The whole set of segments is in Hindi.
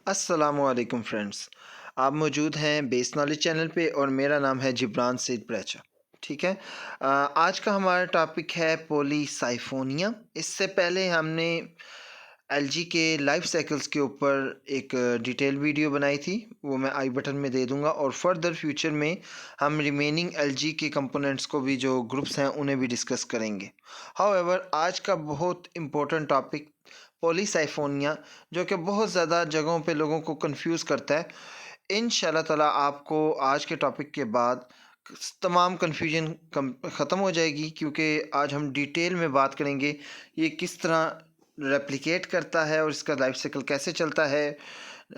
अस्सलामुअलैकुम फ्रेंड्स। आप मौजूद हैं बेस नॉलेज चैनल पे और मेरा नाम है जिब्रान सईद प्रेचा। ठीक है। आज का हमारा टॉपिक है पॉलीसाइफोनिया। इससे पहले हमने एलजी के लाइफ साइकिल्स के ऊपर एक डिटेल वीडियो बनाई थी, वो मैं आई बटन में दे दूंगा। और फर्दर फ्यूचर में हम रिमेनिंग एलजी के कंपोनेंट्स को भी, जो ग्रुप्स हैं, उन्हें भी डिस्कस करेंगे। हाउएवर आज का बहुत इम्पोर्टेंट टॉपिक पॉलीसाइफोनिया, जो कि बहुत ज़्यादा जगहों पे लोगों को कंफ्यूज करता है। इंशाल्लाह ताला आपको आज के टॉपिक के बाद तमाम कन्फ्यूजन ख़त्म हो जाएगी, क्योंकि आज हम डिटेल में बात करेंगे ये किस तरह रेप्लिकेट करता है और इसका लाइफ साइकिल कैसे चलता है,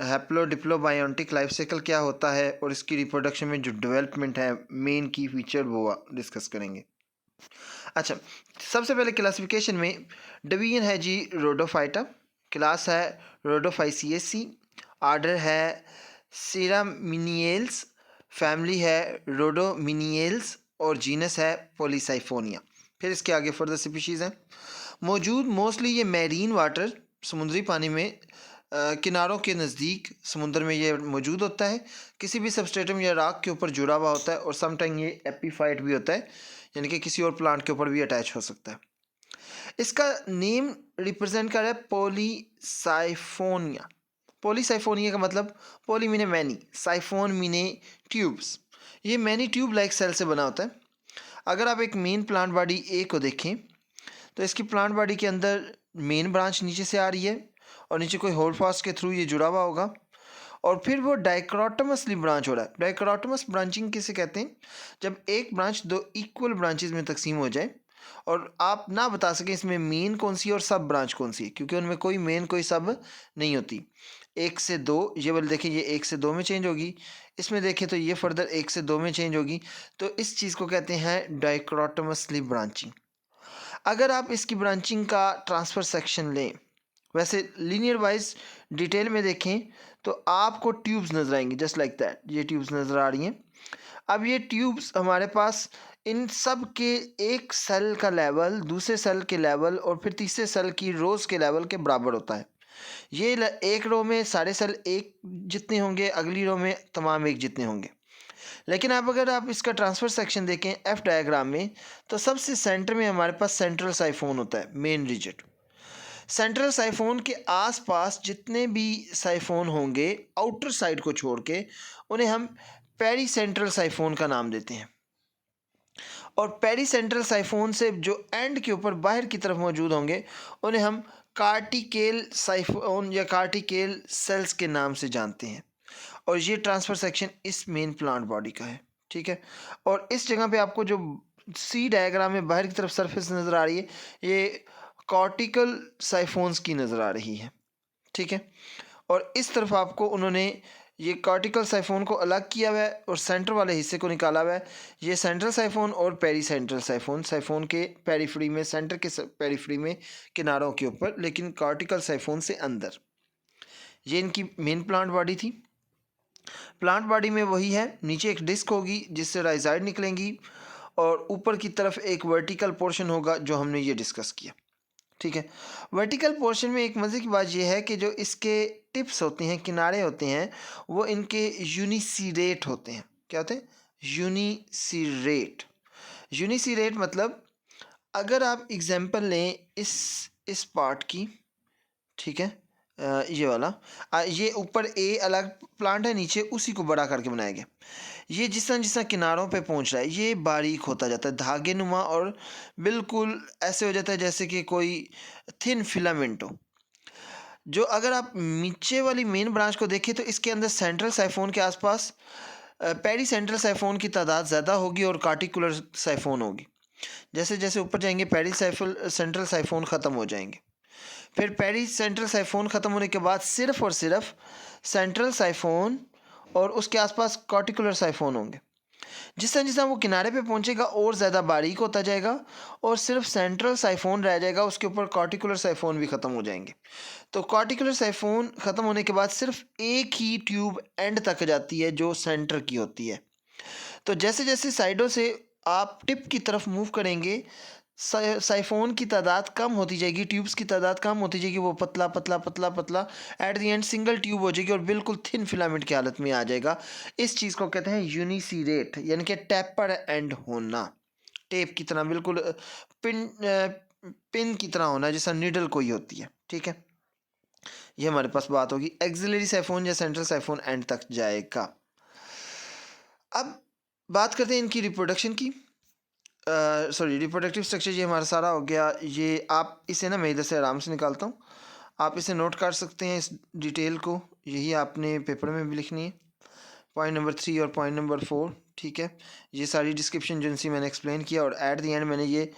हैप्लो डिप्लोबायोटिक लाइफ साइकिल क्या होता है, और इसकी रिप्रोडक्शन में जो डेवलपमेंट है, मेन की फीचर, वो डिस्कस करेंगे। अच्छा, सबसे पहले क्लासिफिकेशन में डिवीजन है जी रोडोफाइटा, क्लास है रोडोफाइसिएसी, आर्डर है सिरामिनिएल्स, फैमिली है रोडोमिनिएल्स और जीनस है पॉलीसाइफोनिया। फिर इसके आगे फर्दर स्पीशीज़ हैं मौजूद। मोस्टली ये मैरीन वाटर, समुद्री पानी में, किनारों के नज़दीक समुद्र में ये मौजूद होता है। किसी भी सबस्ट्रेटम या राख के ऊपर जुड़ा हुआ होता है और समटाइम ये एपीफाइट भी होता है, यानी कि किसी और प्लांट के ऊपर भी अटैच हो सकता है। इसका नेम रिप्रेजेंट कर रहा है पॉलीसाइफोनिया। पॉलीसाइफोनिया का मतलब पॉली मीने मैनी, साइफोन मीने ट्यूब्स। ये मैनी ट्यूब लाइक सेल से बना होता है। अगर आप एक मेन प्लांट बॉडी ए को देखें तो इसकी प्लांट बॉडी के अंदर मेन ब्रांच नीचे से आ रही है और नीचे कोई होल्ड फास्ट के थ्रू ये जुड़ा हुआ होगा, और फिर वो डाइक्रोटमसली ब्रांच हो रहा है। डाइक्रोटमस ब्रांचिंग किसे कहते हैं? जब एक ब्रांच दो इक्वल ब्रांचेज में तकसीम हो जाए और आप ना बता सकें इसमें मेन कौन सी है और सब ब्रांच कौन सी है, क्योंकि उनमें कोई मेन कोई सब नहीं होती। एक से दो, ये वाले देखें, ये एक से दो में चेंज होगी। इसमें देखें तो ये फर्दर एक से दो में चेंज होगी। तो इस चीज़ को कहते हैं डाइक्रोटमसली ब्रांचिंग। अगर आप इसकी ब्रांचिंग का ट्रांसफ़र सेक्शन लें, वैसे लीनियर वाइज डिटेल में देखें तो आपको ट्यूब्स नज़र आएंगी, जस्ट लाइक दैट। ये ट्यूब्स नज़र आ रही हैं। अब ये ट्यूब्स हमारे पास, इन सब के एक सेल का लेवल दूसरे सेल के लेवल और फिर तीसरे सेल की रोज़ के लेवल के बराबर होता है। ये एक रो में सारे सेल एक जितने होंगे, अगली रो में तमाम एक जितने होंगे। लेकिन अगर आप इसका ट्रांसफ़र सेक्शन देखें एफ डायग्राम में, तो सबसे सेंटर में हमारे पास सेंट्रल साइफोन होता है, मेन रिजिड। सेंट्रल साइफोन के आसपास जितने भी साइफोन होंगे आउटर साइड को छोड़ के, उन्हें हम पेरी सेंट्रल साइफोन का नाम देते हैं। और पेरी सेंट्रल साइफोन से जो एंड के ऊपर बाहर की तरफ मौजूद होंगे, उन्हें हम कार्टिकेल साइफोन या कार्टिकेल सेल्स के नाम से जानते हैं। और ये ट्रांसफ़र सेक्शन इस मेन प्लांट बॉडी का है। ठीक है। और इस जगह पे आपको जो सी डायग्राम में बाहर की तरफ सरफेस नज़र आ रही है, ये कॉर्टिकल साइफोन्स की नज़र आ रही है। ठीक है। और इस तरफ आपको उन्होंने ये कॉर्टिकल साइफोन को अलग किया हुआ है और सेंटर वाले हिस्से को निकाला हुआ है। ये सेंट्रल साइफोन और पेरी सेंट्रल साइफोन, साइफोन के पेरीफ्री में, सेंटर के पेरीफ्री में, किनारों के ऊपर, लेकिन कॉर्टिकल साइफोन से अंदर। ये इनकी मेन प्लांट बॉडी थी। प्लांट बॉडी में वही है, नीचे एक डिस्क होगी जिससे राइजाइड निकलेंगी और ऊपर की तरफ एक वर्टिकल पोर्शन होगा, जो हमने ये डिस्कस किया। ठीक है। वर्टिकल पोर्शन में एक मज़े की बात यह है कि जो इसके टिप्स होते हैं, किनारे होते हैं, वो इनके यूनिसीरेट होते हैं। क्या होते हैं? यूनिसीरेट। यूनिसीरेट मतलब, अगर आप एग्जांपल लें इस पार्ट की, ठीक है, ये वाला, ये ऊपर ए अलग प्लांट है, नीचे उसी को बड़ा करके बनाया गया। ये जिस तरह किनारों पे पहुंच रहा है, ये बारीक होता जाता है, धागे नुमा, और बिल्कुल ऐसे हो जाता है जैसे कि कोई थिन फिलामेंट हो। जो अगर आप नीचे वाली मेन ब्रांच को देखें तो इसके अंदर सेंट्रल साइफोन के आसपास पेरी सेंट्रल साइफोन की तादाद ज़्यादा होगी और कार्टिकुलर साइफोन होगी। जैसे जैसे ऊपर जाएंगे पेरी सेंट्रल साइफोन ख़त्म हो जाएंगे। फिर पेरी सेंट्रल साइफोन ख़त्म होने के बाद सिर्फ और सिर्फ सेंट्रल साइफोन और उसके आसपास कॉर्टिकुलर साइफोन होंगे। जिस तरह वो किनारे पे पहुंचेगा और ज़्यादा बारीक होता जाएगा और सिर्फ सेंट्रल साइफोन रह जाएगा, उसके ऊपर कॉर्टिकुलर साइफोन भी ख़त्म हो जाएंगे। तो कॉर्टिकुलर साइफोन ख़त्म होने के बाद सिर्फ एक ही ट्यूब एंड तक जाती है, जो सेंटर की होती है। तो जैसे जैसे साइडों से आप टिप की तरफ मूव करेंगे, साइफोन की तादाद कम होती जाएगी, ट्यूब्स की तादाद कम होती जाएगी, वो पतला पतला पतला पतला at the end single tube हो जाएगी और बिल्कुल थिन फिलामेंट की हालत में आ जाएगा। इस चीज़ को कहते हैं यूनिसीरेट, यानी कि टैपर एंड होना, टेप की तरह बिल्कुल पिन की तरह होना, जैसा निडल कोई होती है। ठीक है, ये हमारे पास बात होगी। एक्सिलरी साइफोन या सेंट्रल साइफोन एंड तक जाएगा। अब बात करते हैं इनकी रिप्रोडक्शन की। सॉरी, रिप्रोडक्टिव स्ट्रक्चर ये हमारा सारा हो गया। ये आप इसे ना मैं इधर से आराम से निकालता हूँ, आप इसे नोट कर सकते हैं इस डिटेल को, यही आपने पेपर में भी लिखनी है, पॉइंट नंबर 3 और पॉइंट नंबर 4। ठीक है, ये सारी डिस्क्रिप्शन जो सी मैंने एक्सप्लेन किया, और एट द एंड मैंने ये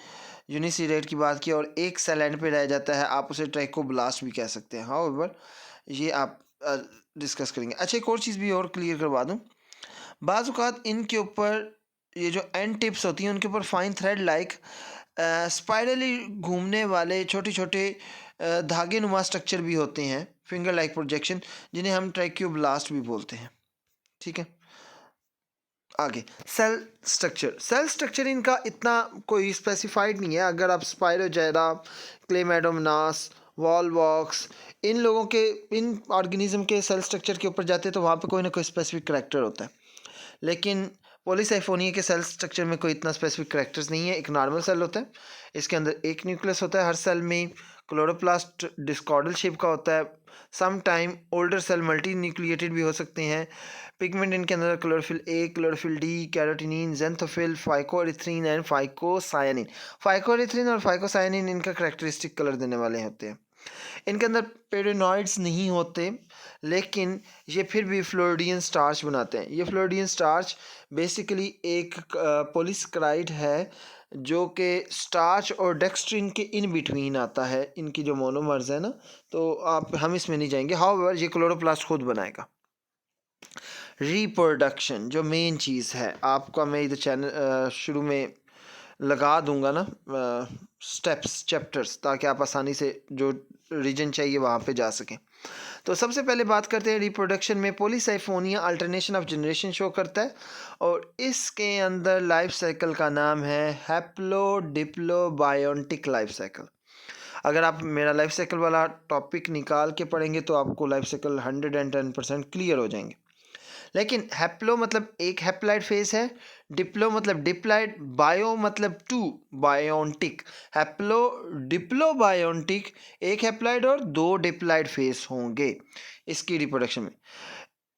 यूनिसीरेट की बात की, और एक सेल एंड पे रह जाता है, आप उसे ट्राइकोब्लास्ट भी कह सकते हैं। हाउएवर ये आप डिस्कस करेंगे। अच्छा, एक और चीज़ भी और क्लियर करवा दूँ, बाज़ औक़ात इनके ऊपर ये जो एंड टिप्स होती हैं उनके ऊपर फाइन थ्रेड लाइक स्पाइरली घूमने वाले छोटे छोटे धागे नुमा स्ट्रक्चर भी होते हैं, फिंगर लाइक प्रोजेक्शन, जिन्हें हम ट्राइक्योब्लास्ट भी बोलते हैं। ठीक है, आगे सेल स्ट्रक्चर इनका इतना कोई स्पेसिफाइड नहीं है। अगर आप स्पायरोजेरा, क्लेमेडोमोनास, वॉलवॉक्स, इन लोगों के, इन ऑर्गेनिज्म के सेल स्ट्रक्चर के ऊपर जाते हैं तो वहाँ पे कोई ना कोई स्पेसिफिक करैक्टर होता है, लेकिन पॉलीसाइफोनिया के सेल स्ट्रक्चर में कोई इतना स्पेसिफिक करैक्टर्स नहीं है। एक नॉर्मल सेल होता है, इसके अंदर एक न्यूक्लियस होता है, हर सेल में क्लोरोप्लास्ट डिस्कॉर्डल शेप का होता है। Some time older cell multi nucleated भी हो सकते हैं। पिगमेंट इनके अंदर chlorophyll A, chlorophyll D, carotenin, xanthophyll, phycoerythrin and phycocyanin. Phycoerythrin और फाइकोसायानिन इनका करेक्टरिस्टिक कलर देने वाले होते हैं। इनके अंदर पेरिनॉइड्स नहीं होते, लेकिन ये फिर भी फ्लोरिडियन स्टार्च बनाते हैं। ये फ्लोरिडियन स्टार्च बेसिकली एक पॉलीसेकेराइड है जो कि स्टार्च और डेक्स्ट्रिन के इन बिटवीन आता है। इनकी जो मोनोमर्स है ना, तो हम इसमें नहीं जाएंगे। हाउएवर ये क्लोरोप्लास्ट खुद बनाएगा। रिप्रोडक्शन जो मेन चीज़ है, आपका मैं इधर चैनल शुरू में लगा दूंगा ना स्टेप्स, चैप्टर्स, ताकि आप आसानी से जो रीजन चाहिए वहाँ पे जा सकें। तो सबसे पहले बात करते हैं रिप्रोडक्शन में। Polysiphonia alternation of generation show करता है, और इसके अंदर लाइफ साइकिल का नाम है haplo diplo biotic life cycle. अगर आप मेरा लाइफ साइकिल वाला टॉपिक निकाल के पढ़ेंगे तो आपको लाइफ साइकिल 110% क्लियर हो जाएंगे। लेकिन हैप्लो मतलब एक हैप्लाइड फेज है, डिप्लो मतलब डिप्लाइड, बायो मतलब two, biotic. Haplo diplo biotic, एक हैप्लाइड और दो डिप्लाइड फेज होंगे इसकी रिप्रोडक्शन में।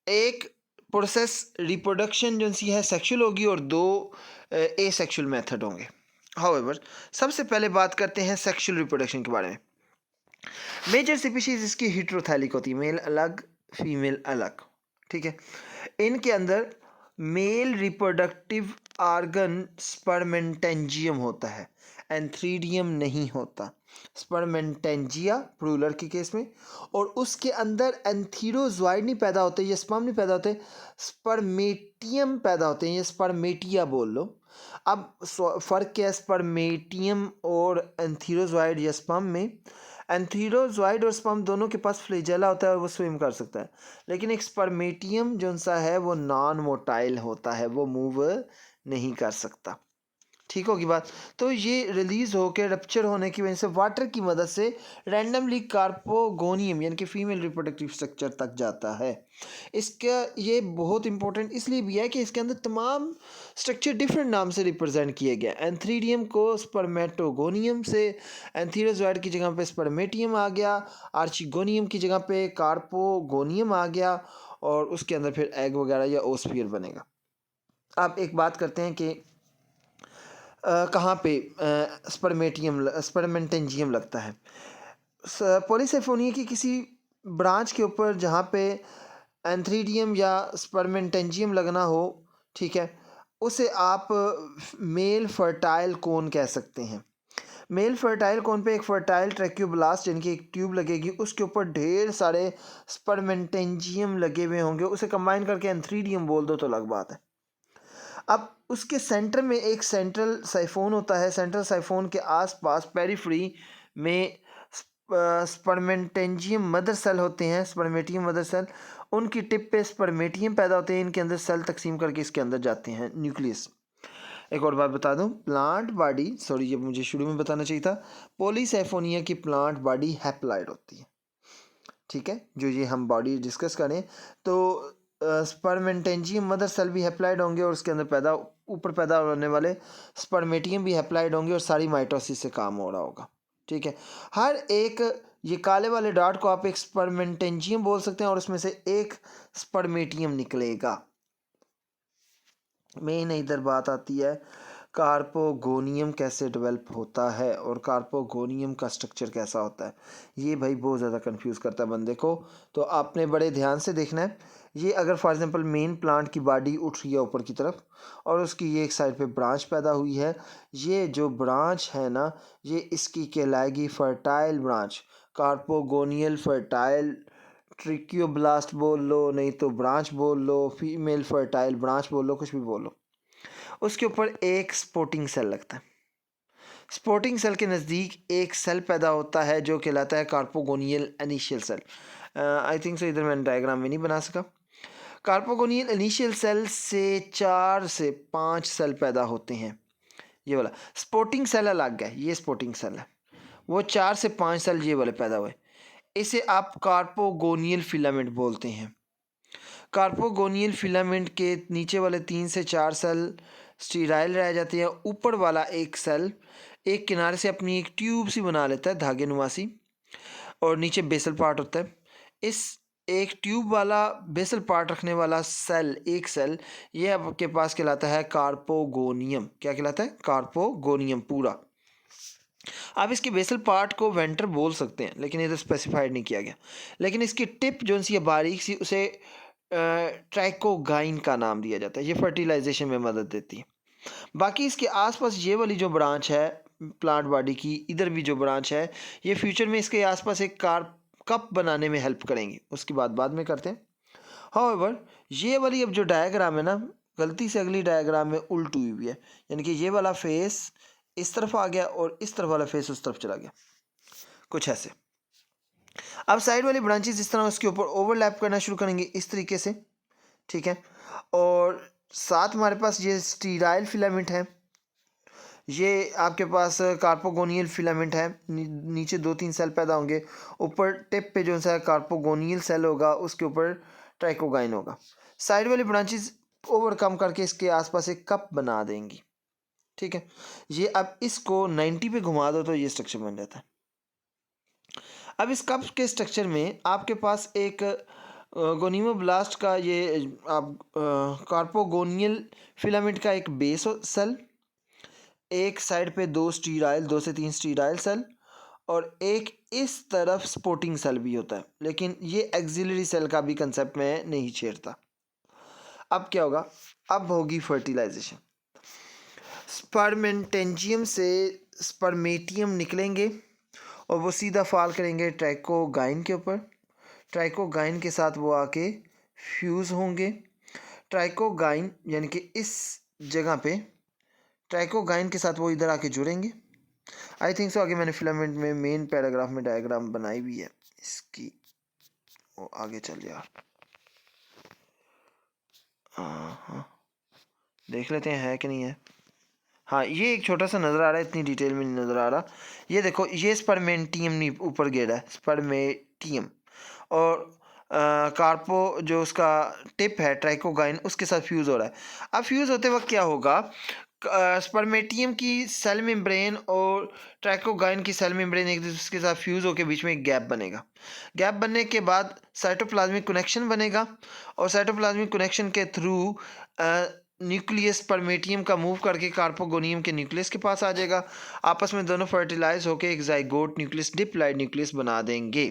एक प्रोसेस रिप्रोडक्शन जो सी है सेक्सुअल होगी, और दो एसेक्सुअल मेथड होंगे। हाउएवर सबसे पहले बात करते हैं सेक्सुअल रिप्रोडक्शन के बारे में। मेजर स्पीशीज इसकी हिट्रोथैलिक होती है, मेल अलग फीमेल अलग। ठीक है, इनके अंदर मेल रिप्रोडक्टिव ऑर्गन स्पर्मेंटेंजियम होता है, एंथ्रीडियम नहीं होता। स्पर्मेंटेंजिया प्लूरल के केस में, और उसके अंदर एंथीरोजॉइड नहीं पैदा होते, ये स्पर्म नहीं पैदा होते, स्पर्मेटियम पैदा होते हैं, ये स्पर्मेटिया बोल लो। अब फ़र्क क्या है स्पर्मेटियम और एंथीरोजॉइड या स्पर्म में? एंथीरोजॉइड और स्पर्म दोनों के पास फ्लैजेला होता है और वो स्विम कर सकता है, लेकिन एक स्पर्मेटियम जो सा है वो नॉन मोटाइल होता है, वो मूव नहीं कर सकता। ठीक होगी बात। तो ये रिलीज होकर रप्चर होने की वजह से वाटर की मदद से रैंडमली कार्पोगोनियम यानी कि फीमेल रिप्रोडक्टिव स्ट्रक्चर तक जाता है। इसका ये बहुत इंपॉर्टेंट इसलिए भी है कि इसके अंदर तमाम स्ट्रक्चर डिफरेंट नाम से रिप्रेजेंट किए गए। एंथ्रीडियम को स्पर्मेटोगोनियम से, एंथीरोजॉइड की जगह पे स्पर्मेटियम आ गया, आर्चिगोनियम की जगह पे कार्पोगोनियम आ गया, और उसके अंदर फिर एग वगैरह या ओस्फियर बनेगा। अब एक बात करते हैं कि कहाँ पे स्पर्मेंटेंजियम लगता है। पॉलीसेफोनिया की किसी ब्रांच के ऊपर जहाँ पे एंथ्रीडियम या स्पर्मेंटेंजियम लगना हो, ठीक है, उसे आप मेल फर्टाइल कोन कह सकते हैं। मेल फर्टाइल कोन पे एक फर्टाइल ट्रैक्योब्लास्ट यानी कि एक ट्यूब लगेगी, उसके ऊपर ढेर सारे स्पर्मेंटेंजियम लगे हुए होंगे, उसे कंबाइन करके एंथ्रीडियम बोल दो तो अलग बात है। अब उसके सेंटर में एक सेंट्रल साइफोन होता है। सेंट्रल साइफोन के आसपास पेरिफ्री में स्पर्मेंटेंजियम मदर सेल होते हैं, स्पर्मेटियम मदर सेल। उनकी टिप पे स्पर्मेटियम पैदा होते हैं, इनके अंदर सेल तकसीम करके इसके अंदर जाते हैं न्यूक्लियस। एक और बात बता दूं, प्लांट बॉडी, सॉरी ये मुझे शुरू में बताना चाहिए था, पॉलीसाइफोनिया की प्लांट बॉडी हैप्लॉइड होती है, ठीक है। जो ये हम बॉडी डिस्कस करें तो स्पर्मेंटेंजियम मदर सेल भी हैप्लॉइड होंगे और उसके अंदर ऊपर पैदा होने वाले स्पर्मेटियम भी हैप्लॉइड होंगे और सारी माइटोसिस से काम हो रहा होगा, ठीक है। हर एक ये काले वाले डॉट को आप एक स्पर्मेंटेंजियम बोल सकते हैं और उसमें से एक स्पर्मेटियम निकलेगा। मेन इधर बात आती है कार्पोगोनियम कैसे डेवलप होता है और कार्पोगोनियम का स्ट्रक्चर कैसा होता है। ये भाई बहुत ज़्यादा कंफ्यूज करता है बंदे को, तो आपने बड़े ध्यान से देखना है। ये अगर फॉर एग्जांपल मेन प्लांट की बॉडी उठ रही है ऊपर की तरफ और उसकी ये एक साइड पे ब्रांच पैदा हुई है, ये जो ब्रांच है ना, ये इसकी कहलाएगी फर्टाइल ब्रांच, कार्पोगोनियल फर्टाइल ट्रिक्योब्लास्ट बोल लो, नहीं तो ब्रांच बोल लो, फीमेल फर्टाइल ब्रांच बोल लो, कुछ भी बोलो। उसके ऊपर एक स्पोर्टिंग सेल लगता है। स्पोर्टिंग सेल के नज़दीक एक सेल पैदा होता है जो कहलाता है carpogonial initial cell. I think so इधर मैंने डायग्राम में नहीं बना सका। कार्पोगोनियल इनिशियल सेल से 4 से 5 सेल पैदा होते हैं। ये वाला स्पोर्टिंग सेल अलग है, ये स्पोर्टिंग सेल है, वो 4 से 5 सेल ये वाले पैदा हुए, इसे आप कार्पोगोनियल फिलामेंट बोलते हैं। कार्पोगोनियल फिलामेंट के नीचे वाले 3 से 4 सेल स्टीराइल रह जाते हैं। ऊपर वाला एक सेल एक किनारे से अपनी एक ट्यूब सी बना लेता है, धागे नुमासी, और नीचे बेसल पार्ट होता है। इस एक ट्यूब वाला बेसल पार्ट रखने वाला सेल, एक सेल, ये आपके पास कहलाता है कार्पोगोनियम। क्या कहलाता है? कार्पोगोनियम पूरा। आप इसके बेसल पार्ट को वेंटर बोल सकते हैं, लेकिन इधर स्पेसिफाइड नहीं किया गया। लेकिन इसकी टिप जो सी बारीक सी, उसे ट्राइकोगाइन का नाम दिया जाता है। ये फर्टिलाइजेशन में मदद देती है। बाकी इसके आसपास ये वाली जो ब्रांच है प्लांट बॉडी की, इधर भी जो ब्रांच है, ये फ्यूचर में इसके आसपास एक कप बनाने में हेल्प करेंगी। उसकी बात बाद में करते हैं। हाउएवर ये वाली अब जो डायग्राम है ना, गलती से अगली डायग्राम में उल्टी हुई हुई है, यानी कि ये वाला फेस इस तरफ आ गया और इस तरफ वाला फेस उस तरफ चला गया, कुछ ऐसे। अब साइड वाली ब्रांचेस इस तरह उसके ऊपर ओवरलैप करना शुरू करेंगे इस तरीके से, ठीक है। और साथ हमारे पास ये स्टीराइल फिलामेंट है, ये आपके पास कार्पोगोनियल फिलामेंट है। नीचे 2-3 सेल पैदा होंगे, ऊपर टिप पे जो सा कार्पोगोनियल सेल होगा उसके ऊपर ट्राइकोगाइन होगा। साइड वाली ब्रांचेस ओवरकम करके इसके आसपास एक कप बना देंगी, ठीक है। ये अब इसको 90 पे घुमा दो तो ये स्ट्रक्चर बन जाता है। अब इस कप के स्ट्रक्चर में आपके पास एक गोनिमोब्लास्ट का ये आप कार्पोगोनियल फिलामेंट का एक बेस सेल, एक साइड पे 2 से 3 स्टीराइल सेल और एक इस तरफ सपोर्टिंग सेल भी होता है, लेकिन ये एक्सिलरी सेल का भी कंसेप्ट में नहीं छेड़ता। अब क्या होगा? अब होगी फर्टिलाइजेशन। स्पर्मेंटेंजियम से स्पर्मेटियम निकलेंगे और वो सीधा फॉल करेंगे ट्राइकोगाइन के ऊपर। ट्राइकोगाइन के साथ वो आके फ्यूज़ होंगे। ट्राइकोगाइन यानी कि इस जगह पे ट्राइकोगाइन के साथ वो इधर आके जुड़ेंगे। आई थिंक सो आगे मैंने फिलामेंट में मेन पैराग्राफ में डायग्राम बनाई हुई है इसकी, वो आगे चल यार। हाँ देख लेते हैं है कि नहीं है। हाँ ये एक छोटा सा नज़र आ रहा है, इतनी डिटेल में नहीं नज़र आ रहा। ये देखो, ये स्पर्मेंटियम नहीं ऊपर गिरा है, स्पर्मेटियम, और कार्पो जो उसका टिप है ट्राइकोगाइन उसके साथ फ्यूज़ हो रहा है। अब फ्यूज़ होते वक्त क्या होगा? स्पर्मेटियम की सेल मेम्ब्रेन और ट्राइकोगाइन की सेल मेम्ब्रेन एक दूसरे के साथ फ्यूज़ होकर बीच में एक गैप बनेगा। गैप बनने के बाद साइटोप्लाज्मिक कनेक्शन बनेगा और साइटोप्लाज्मिक कनेक्शन के थ्रू न्यूक्लियस स्पर्मेटियम का मूव करके कार्पोगोनियम के न्यूक्लियस के पास आ जाएगा। आपस में दोनों फर्टिलाइज होकर एक जाइगोट न्यूक्लियस, डिप्लॉइड न्यूक्लियस बना देंगे।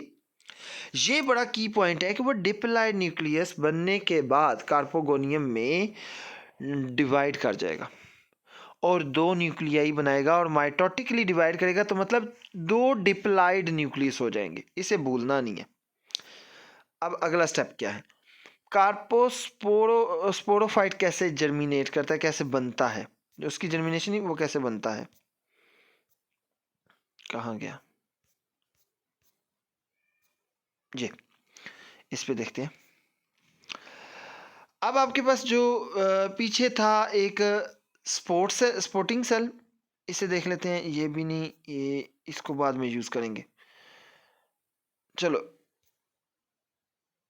ये बड़ा की पॉइंट है कि वो डिप्लॉइड न्यूक्लियस बनने के बाद कार्पोगोनियम में डिवाइड कर जाएगा और 2 न्यूक्लियाई बनाएगा और माइटोटिकली डिवाइड करेगा, तो मतलब 2 डिप्लॉइड न्यूक्लियस हो जाएंगे। इसे भूलना नहीं है। अब अगला स्टेप क्या है? स्पोरोफाइट कैसे जर्मिनेट करता है, कैसे बनता है, उसकी जर्मिनेशन ही वो कैसे बनता है, कहाँ गया जी, इस पे देखते हैं। अब आपके पास जो पीछे था एक स्पोर्टिंग सेल, इसे देख लेते हैं। ये भी नहीं, ये इसको बाद में यूज करेंगे। चलो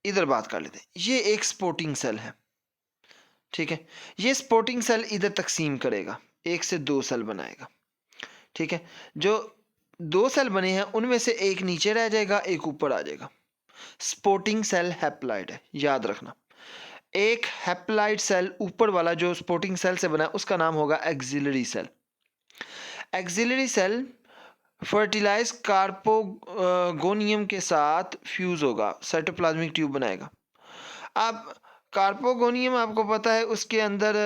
इधर बात कर लेते हैं। ये एक स्पोर्टिंग सेल है, ठीक है। ये स्पोर्टिंग सेल इधर तकसीम करेगा, 1 से 2 सेल बनाएगा, ठीक है। जो 2 सेल बने हैं उनमें से एक नीचे रह जाएगा, एक ऊपर आ जाएगा। स्पोर्टिंग सेल हैप्लॉइड है, याद रखना। एक हैप्लॉइड सेल ऊपर वाला जो स्पोर्टिंग सेल से बना है उसका नाम होगा auxiliary cell. Auxiliary cell fertilize carpogonium के साथ फ्यूज होगा, साइटोप्लाज्मिक ट्यूब बनाएगा। अब कार्पोगोनियम आपको पता है उसके अंदर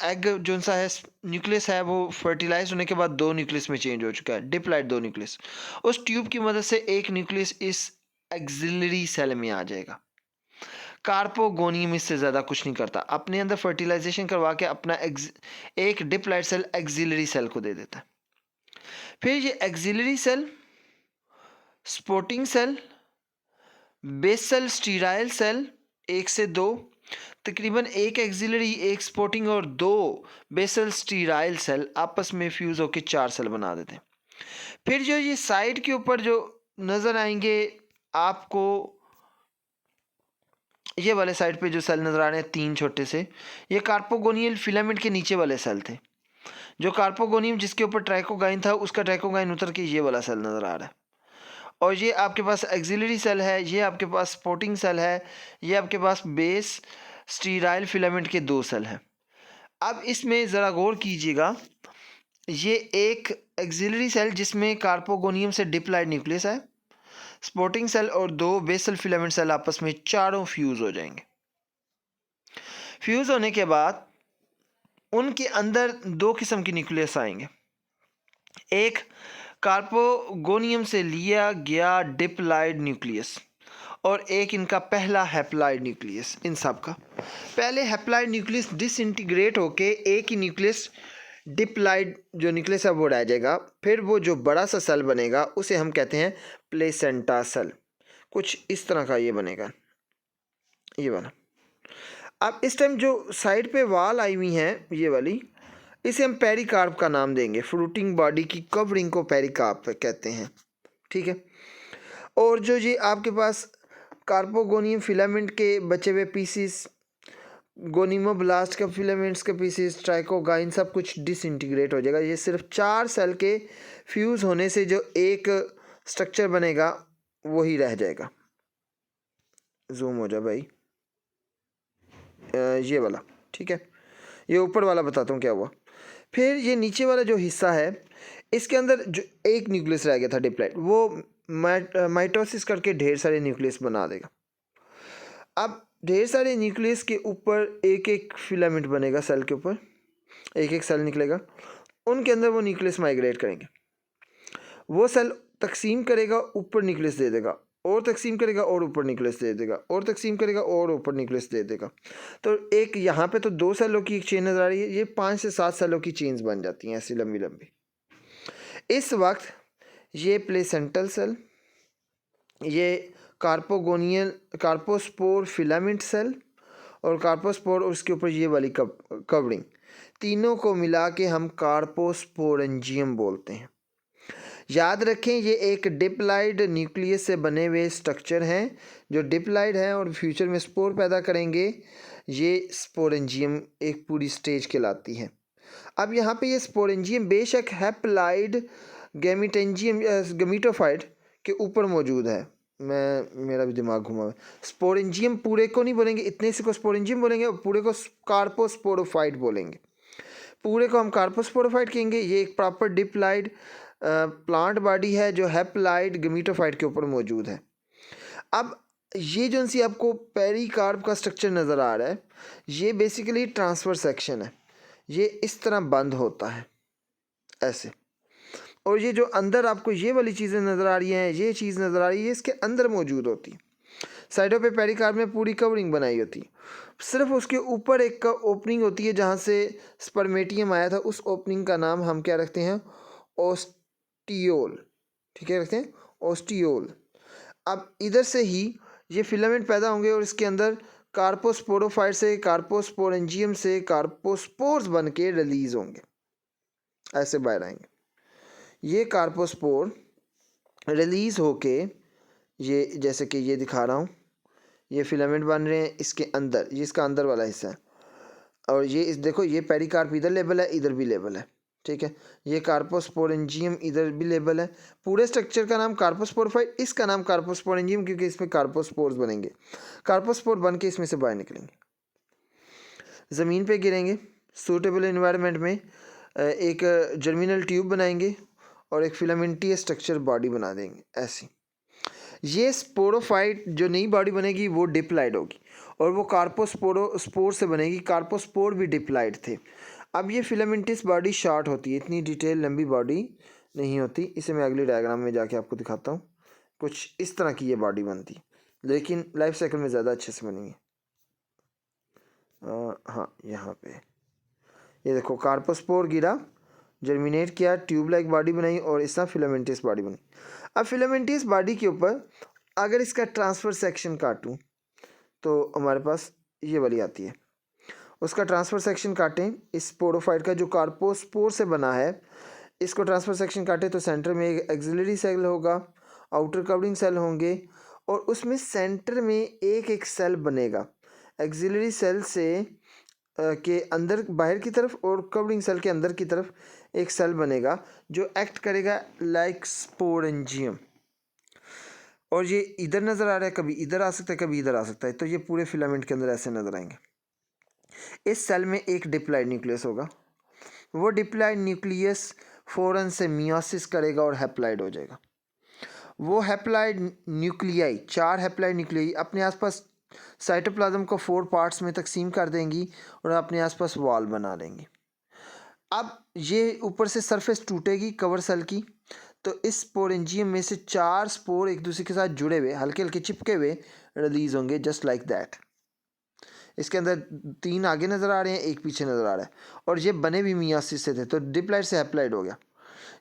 एग जो सा है न्यूक्लियस है वो फर्टिलाइज होने के बाद 2 न्यूक्लियस में चेंज हो चुका है, डिप्लॉइड 2 न्यूक्लियस। उस ट्यूब की मदद से एक न्यूक्लियस इस एक्सिलरी सेल में आ जाएगा। कार्पोगोनियम इससे ज़्यादा कुछ नहीं करता, अपने अंदर फर्टिलाइजेशन करवा के अपना एक डिप्लॉइड सेल एक्सिलरी सेल को दे देता है। फिर ये auxiliary cell, sporting cell, basal sterile cell 1 से 2, तकरीबन एक एक्सिलरी, एक स्पोर्टिंग और 2 बेसल स्टीराइल सेल आपस में फ्यूज होकर 4 सेल बना देते हैं। फिर जो ये साइड के ऊपर जो नज़र आएंगे आपको, ये वाले साइड पे जो सेल नज़र आ रहे हैं 3 छोटे से, ये कार्पोगोनियल फिलामेंट के नीचे वाले सेल थे। जो कार्पोगोनियम जिसके ऊपर ट्राइकोगाइन था उसका ट्राइकोगाइन उतर के ये वाला सेल नज़र आ रहा है। और ये आपके पास एक्सिलरी सेल है, ये आपके पास स्पोर्टिंग सेल है, ये आपके पास बेस स्टीराइल फिलामेंट के 2 सेल हैं। अब इसमें ज़रा गौर कीजिएगा, ये एक एक्सिलरी सेल जिसमें कार्पोगोनियम से डिप्लॉइड न्यूक्लियस है, स्पोर्टिंग सेल और 2 बेसल फिलामेंट सेल आपस में चारों फ्यूज हो जाएंगे। फ्यूज होने के बाद उनके अंदर 2 किस्म की न्यूक्लियस आएंगे। एक कार्पोगोनियम से लिया गया डिप्लॉइड न्यूक्लियस और एक इनका पहला हैप्लॉइड न्यूक्लियस। इन सब का पहले हैप्लॉइड न्यूक्लियस डिसइंटीग्रेट होके एक ही न्यूक्लियस डिप्लॉइड जो न्यूक्लियस है वो रह जाएगा। फिर वो जो बड़ा सा सेल बनेगा उसे हम कहते हैं प्लेसेंटा सेल। कुछ इस तरह का ये बनेगा, ये वाला। अब इस टाइम जो साइड पे वाल आई हुई हैं ये वाली, इसे हम पेरिकार्प का नाम देंगे। फ्रूटिंग बॉडी की कवरिंग को पेरिकार्प कहते हैं, ठीक है। और जो ये आपके पास कार्पोगोनियम फिलामेंट के बचे हुए पीसीस, गोनिमोब्लास्ट के फिलामेंट्स के पीसीस, ट्राइकोगाइन, सब कुछ डिसइंटीग्रेट हो जाएगा। ये सिर्फ 4 सेल के फ्यूज होने से जो एक स्ट्रक्चर बनेगा वही रह जाएगा। जूम हो जा भाई, ये वाला, ठीक है। ये ऊपर वाला बताता हूँ क्या हुआ। फिर ये नीचे वाला जो हिस्सा है इसके अंदर जो एक न्यूक्लियस रह गया था डिप्लॉइड, वो माइटोसिस करके ढेर सारे न्यूक्लियस बना देगा। अब ढेर सारे न्यूक्लियस के ऊपर एक एक फिलामेंट बनेगा, सेल के ऊपर एक एक सेल निकलेगा, उनके अंदर वो न्यूक्लियस माइग्रेट करेंगे। वो सेल तकसीम करेगा, ऊपर न्यूक्लियस दे देगा, और तकसीम करेगा और ऊपर न्यूक्लियस दे देगा, और तकसीम करेगा और ऊपर न्यूक्लियस दे देगा। तो एक यहाँ पे तो 2 सेलों की एक चेन नज़र आ रही है, ये 5 से 7 सेलों की चेन्स बन जाती हैं ऐसी लंबी लंबी। इस वक्त ये प्लेसेंटल सेल, ये कार्पोस्पोर फिलामेंट सेल और कार्पोस्पोर और उसके ऊपर ये वाली कवरिंग, तीनों को मिला के हम कार्पोस्पोरेंजियम बोलते हैं। याद रखें ये एक डिप्लॉइड न्यूक्लियस से बने हुए स्ट्रक्चर हैं जो डिप्लॉइड हैं और फ्यूचर में स्पोर पैदा करेंगे। ये स्पोरेंजियम एक पूरी स्टेज कहलाती है। अब यहाँ पे ये स्पोरेंजियम बेशक हैप्लॉइड गैमीटेंजियम गमीटोफाइट के ऊपर मौजूद है, मेरा भी दिमाग घुमा हुआ है। स्पोरेंजियम पूरे को नहीं बोलेंगे, इतने से को स्पोरेंजियम बोलेंगे और पूरे को कार्पोस्पोरोफाइट बोलेंगे। पूरे को हम कार्पोस्पोरोफाइट कहेंगे। ये एक प्रॉपर डिप्लॉइड प्लांट बॉडी है जो हैप्लॉइड गमीटोफाइट के ऊपर मौजूद है। अब ये जो सी आपको पेरिकार्प का स्ट्रक्चर नज़र आ रहा है, ये बेसिकली ट्रांसफर सेक्शन है। ये इस तरह बंद होता है ऐसे, और ये जो अंदर आपको ये वाली चीज़ें नज़र आ रही हैं, ये चीज़ नज़र आ रही है, इसके अंदर मौजूद होती है। साइडों पे पेरिकार्प में पूरी कवरिंग बनाई होती है, सिर्फ उसके ऊपर एक ओपनिंग होती है जहाँ से स्पर्मेटियम आया था। उस ओपनिंग का नाम हम क्या रखते हैं? ओस्टियोल, ठीक है, रखते हैं ओस्टियोल। अब इधर से ही ये फिलामेंट पैदा होंगे और इसके अंदर कार्पोस्पोरोफाइट से, कार्पोस्पोरेंजियम से कार्पोस्पोर्स बन के रिलीज होंगे, ऐसे बाहर आएंगे। ये कार्पोस्पोर रिलीज होके, ये जैसे कि ये दिखा रहा हूँ, ये फिलामेंट बन रहे हैं इसके अंदर, ये इसका अंदर वाला हिस्सा है। और ये इस देखो, ये पेरिकार्प इधर लेबल है, इधर भी लेबल है, ठीक है। ये कार्पोस्पोरेंजियम इधर भी लेबल है। पूरे स्ट्रक्चर का नाम कार्पोस्पोरोफाइट, इसका नाम कार्पोस्पोरेंजियम, क्योंकि इसमें कार्पोस्पोर्स बनेंगे। कार्पोस्पोर बन के इसमें से बाहर निकलेंगे, ज़मीन पे गिरेंगे, सूटेबल इन्वायरमेंट में एक जर्मिनल ट्यूब बनाएंगे और एक फिलामेंटियस स्ट्रक्चर बॉडी बना देंगे ऐसी। ये स्पोरोफाइट जो नई बॉडी बनेगी वो डिप्लाइड होगी और वो कार्पोस्पोर से बनेगी। कार्पोस्पोर भी डिप्लाइड थे। अब ये फिलामेंटिस बॉडी शॉर्ट होती है, इतनी डिटेल लंबी बॉडी नहीं होती। इसे मैं अगली डायग्राम में जाके आपको दिखाता हूँ। कुछ इस तरह की ये बॉडी बनती, लेकिन लाइफ साइकिल में ज़्यादा अच्छे से बनेंगी। हाँ, यहाँ पे ये देखो, कार्पोस्पोर गिरा, जर्मिनेट किया, ट्यूब लाइक बॉडी बनाई और इस तरह फिलामेंटियस बॉडी बनी। अब फिलामेंटियस बॉडी के ऊपर अगर इसका ट्रांसफ़र सेक्शन काटूं तो हमारे पास ये वाली आती है। उसका ट्रांसफ़र सेक्शन काटें, इस स्पोरोफाइट का जो कार्पोस्पोर से बना है, इसको ट्रांसफ़र सेक्शन काटें तो सेंटर में एक एक्सिलरी सेल होगा, आउटर कवरिंग सेल होंगे और उसमें सेंटर में एक एक सेल बनेगा। एक्सिलरी सेल से के अंदर बाहर की तरफ और कवरिंग सेल के अंदर की तरफ एक सेल बनेगा जो एक्ट करेगा लाइक स्पोरेंजियम। और ये इधर नज़र आ रहा है, कभी इधर आ सकता है, कभी इधर आ सकता है। तो ये पूरे फिलामेंट के अंदर ऐसे नज़र आएंगे। इस सेल में एक डिप्लॉइड न्यूक्लियस होगा। वो डिप्लॉइड न्यूक्लियस फ़ौरन से मियोसिस करेगा और हैप्लॉइड हो जाएगा। वो हैप्लॉइड न्यूक्लियाई, 4 हैप्लॉइड न्यूक्लियाई अपने आसपास साइटोप्लाज्म को 4 पार्ट्स में तकसीम कर देंगी और अपने आसपास वॉल बना देंगी। अब ये ऊपर से सरफेस टूटेगी कवर सेल की, तो इस स्पोरेंजियम में से 4 स्पोर एक दूसरे के साथ जुड़े हुए, हल्के हल्के चिपके हुए रिलीज होंगे, जस्ट लाइक दैट। इसके अंदर 3 आगे नज़र आ रहे हैं, एक पीछे नज़र आ रहा है और ये बने भी मियोसिस से थे, तो डिप्लॉइड से हैप्लॉइड हो गया।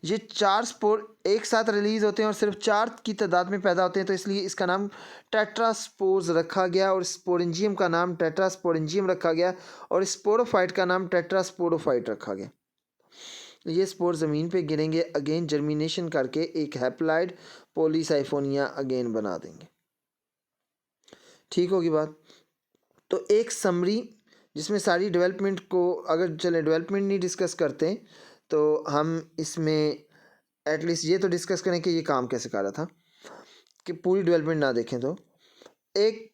ये 4 स्पोर एक साथ रिलीज़ होते हैं और सिर्फ 4 की तादाद में पैदा होते हैं, तो इसलिए इसका नाम टेट्रास्पोर्स रखा गया और स्पोरेंजियम का नाम टेट्रास्पोरेंजियम रखा गया और स्पोरोफाइट का नाम टेट्रास्पोरोफाइट रखा गया। ये स्पोर ज़मीन पे गिरेंगे, अगेन जर्मिनेशन करके एक हैप्लॉइड पॉलीसाइफोनिया अगेन बना देंगे। ठीक होगी बात। तो एक समरी जिसमें सारी डेवलपमेंट को, अगर चले डेवलपमेंट नहीं डिस्कस करते तो हम इसमें एटलीस्ट ये तो डिस्कस करें कि ये काम कैसे कर रहा था, कि पूरी डेवलपमेंट ना देखें तो एक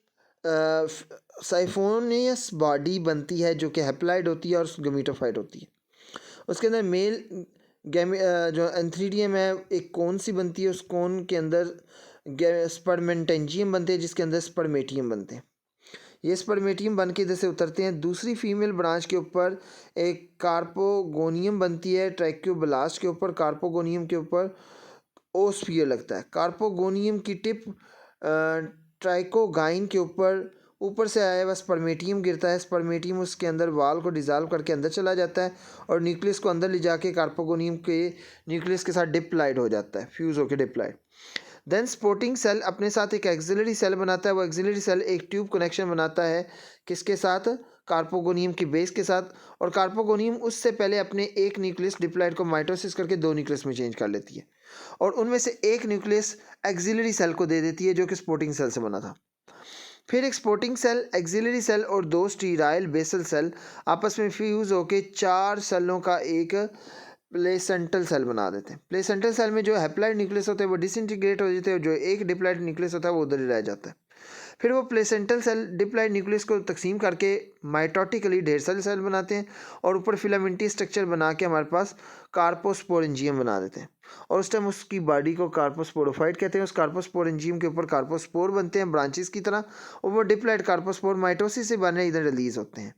साइफोनियस बॉडी बनती है जो कि हैप्लॉइड होती है और गमीटोफाइट होती है। उसके अंदर मेल जो एंथ्रीडियम है, एक कौन सी बनती है, उस कौन के अंदर स्पर्मेंटेंजियम बनते हैं जिसके अंदर स्पर्मेटियम बनते हैं। ये स्पर्मेटियम बन के इधर से उतरते हैं। दूसरी फीमेल ब्रांच के ऊपर एक कार्पोगोनियम बनती है, ट्रैक्योब्लास्ट के ऊपर, कार्पोगोनियम के ऊपर ओस्फियर लगता है। कार्पोगोनियम की टिप ट्राइकोगाइन के ऊपर से आया हुआ स्पर्मेटियम गिरता है। स्पर्मेटियम उसके अंदर वाल को डिज़ाल्व करके अंदर चला जाता है और न्यूक्लियस को अंदर ले जाके कार्पोगोनियम के न्यूक्लियस के साथ डिप्लॉइड हो जाता है, फ्यूज़ होकर डिप्लॉइड। देन स्पोर्टिंग सेल अपने साथ एक एक्सिलरी सेल बनाता है। वो एक्सिलरी सेल एक ट्यूब कनेक्शन बनाता है, किसके साथ? कार्पोगोनियम की बेस के साथ। और कार्पोगोनियम उससे पहले अपने एक न्यूक्लियस डिप्लॉइड को माइटोसिस करके 2 न्यूक्लियस में चेंज कर लेती है और उनमें से एक न्यूक्लियस एक्सिलरी सेल को दे देती है जो कि स्पोर्टिंग सेल से बना था। फिर एक स्पोर्टिंग सेल, एक्सिलरी सेल और 2 स्टीराइल बेसल सेल आपस में फ्यूज़ होकर 4 सेलों का एक प्लेसेंटल सेल बना देते हैं। प्लेसेंटल सेल में जो हैप्लॉइड न्यूक्लियस होते हैं वो डिसइंटीग्रेट हो जाते हैं, जो एक डिप्लॉइड न्यूक्लियस होता है वो उधर ही रह जाता है। फिर वो प्लेसेंटल सेल डिप्लॉइड न्यूक्लियस को तकसीम करके माइटोटिकली ढेर सारे सेल बनाते हैं और ऊपर फिलामेंटी स्ट्रक्चर बना के हमारे पास कार्पोस्पोरेंजियम बना देते हैं और उस टाइम उसकी बॉडी को कार्पोस्पोरोफाइट कहते हैं। उस कार्पोस्पोरेंजियम के ऊपर कार्पोस्पोर बनते हैं ब्रांचेस की तरह और वो डिप्लॉइड कार्पोस्पोर माइटोसिस से बने इधर रिलीज होते हैं।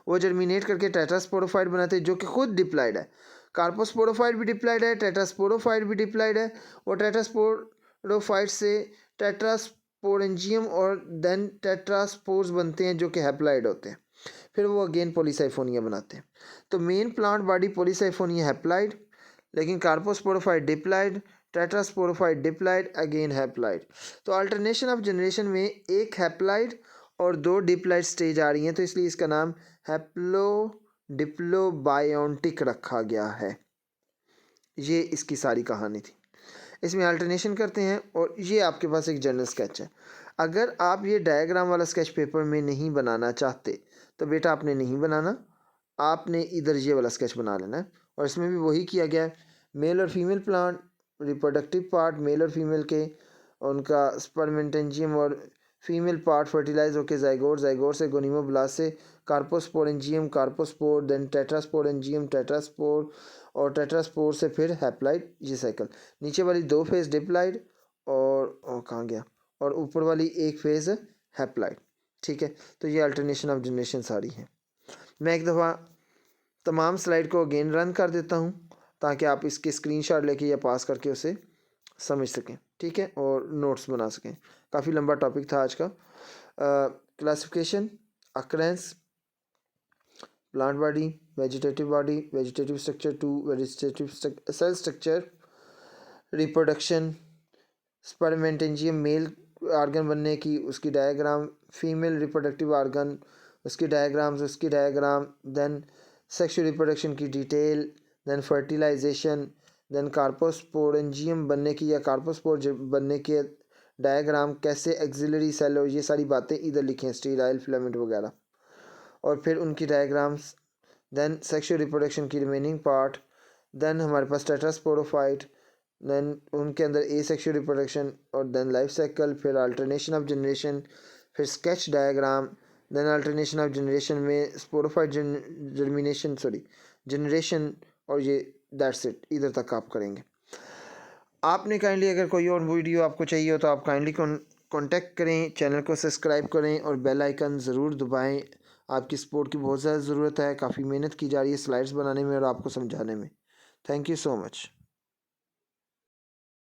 वो जर्मिनेट करके टेट्रास्पोरोफाइट बनाते हैं जो कि खुद डिप्लॉइड है। कार्पोस्पोरोफाइट भी डिप्लॉइड है, टेट्रास्पोरोफाइट भी डिप्लॉइड है। वो टेट्रास्पोरोफाइट से टेट्रास्पोरेंजियम और देन टेट्रास्पोर्स बनते हैं जो कि हैप्लॉइड होते हैं। फिर वो अगेन पॉलीसाइफोनिया बनाते हैं। तो main plant body polysiphonia haploid, लेकिन carposporophyte diploid, tetrasporophyte diploid, again haploid. तो अल्टरनेशन ऑफ जनरेशन में एक हैप्लॉइड और 2 डिप्लॉइड स्टेज आ रही हैं, तो इसलिए इसका नाम हैप्लोडिप्लोबायोटिक रखा गया है। ये इसकी सारी कहानी थी। इसमें अल्टरनेशन करते हैं और ये आपके पास एक जनरल स्केच है। अगर आप ये डायग्राम वाला स्केच पेपर में नहीं बनाना चाहते तो बेटा आपने नहीं बनाना, आपने इधर ये वाला स्केच बना लेना है। और इसमें भी वही किया गया है, मेल और female plant, reproductive part male और फीमेल के, उनका स्पर्मेंटेंजियम और फीमेल पार्ट फर्टिलाइज होकर जाइगोट, जाइगोट से गोनीमोब्लास्ट से कार्पोस्पोरेंजियम, कार्पोस्पोर, देन टेट्रास्पोरेंजियम, टेट्रास्पोर, और टेट्रास्पोर से फिर हैप्लाइड, ये साइकिल। नीचे वाली 2 फेज डिप्लाइड और कहाँ गया, और ऊपर वाली 1 फेज हैप्लाइड। ठीक है, तो ये अल्टरनेशन ऑफ जनरेशन सारी है। मैं एक दफ़ा तमाम स्लाइड को अगेन रन कर देता हूँ ताकि आप इसके स्क्रीनशॉट लेके या पास करके उसे समझ सकें। ठीक है, और नोट्स बना सकें। काफ़ी लंबा टॉपिक था आज का। Classification, occurrence, plant body, vegetative structure, 2 vegetative cell structure, reproduction, spermatangium male organ बनने की, उसकी डायग्राम, फीमेल रिप्रोडक्टिव आर्गन, उसकी डायग्राम, देन सेक्सुअल रिप्रोडक्शन की detail, then fertilization, then carposporangium बनने की या कार्पोस्पोर बनने के डायग्राम, कैसे एक्सिलरी सेल, और ये सारी बातें इधर लिखें, स्टीराइल फिलामेंट वगैरह, और फिर उनकी डायग्राम्स, देन सेक्सुअल रिप्रोडक्शन की रिमेनिंग पार्ट, देन हमारे पास टेट्रास्पोरोफाइट, देन उनके अंदर एसेक्सुअल रिप्रोडक्शन, और देन लाइफ साइकिल, फिर अल्टरनेशन ऑफ जनरेशन, फिर sketch diagram, then alternation of generation में स्पोरोफाइट जनरेशन, और ये दैट्स इट, इधर तक आप करेंगे। आपने काइंडली अगर कोई और वीडियो आपको चाहिए हो तो आप काइंडली कांटेक्ट करें, चैनल को सब्सक्राइब करें और बेल आइकन ज़रूर दबाएं। आपकी सपोर्ट की बहुत ज़्यादा ज़रूरत है, काफ़ी मेहनत की जा रही है स्लाइड्स बनाने में और आपको समझाने में। Thank you so much.